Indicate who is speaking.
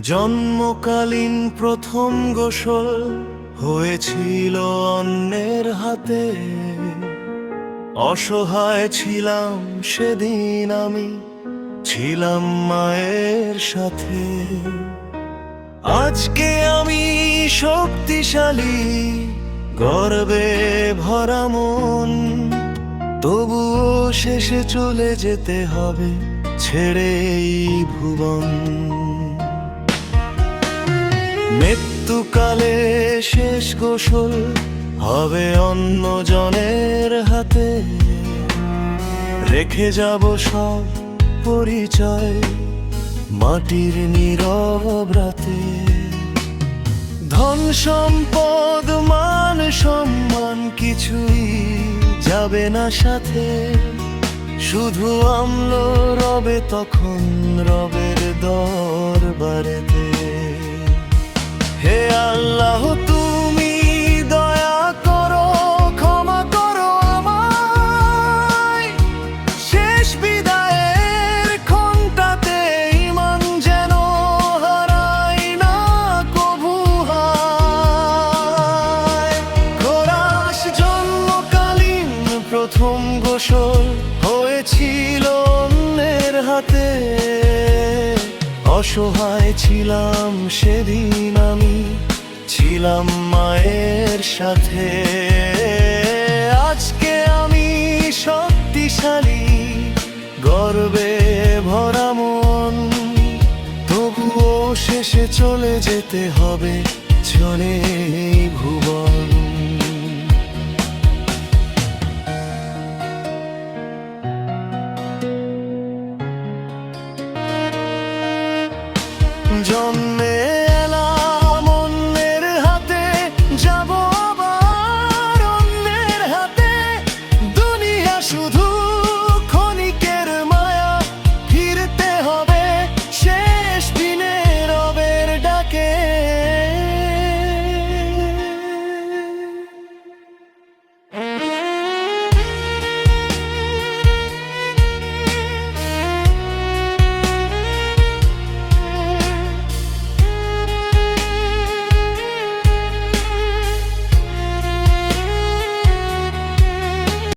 Speaker 1: জন্মকালীন প্রথম গোসল হয়েছিল অন্যের হাতে। অসহায় ছিলাম সেদিন আমি, ছিলাম মায়ের সাথে। আজকে আমি শক্তিশালী, গর্বে ভরা মন, তবুও শেষে চলে যেতে হবে ছেড়ে এই ভুবন। মৃত্যুকালে শেষ গোসল হবে অন্য জনের হাতে। রেখে যাব সব পরিচয় মাটির নীরব রাতে। ধন সম্পদ মান সম্মান কিছুই যাবে না সাথে, শুধু আম্ল রবে তখন রবের দরবারেতে। হে আল্লাহ তুমি দয়া করো, ক্ষমা করো আমায়। শেষ বিদায়ের ক্ষণটাতে ঈমান যেন হারাই না কভু হায়। খোরাস জন্মকালীন প্রথম গোসল হয়েছিল অন্যের হাতে। অসহায় ছিলাম সেদিন আমি, ছিলাম মায়ের সাথে। আজকে আমি শক্তিশালী, গর্বে ভরা মন, তবুও শেষে চলে যেতে হবে চলে এই ভুবন। জন্ম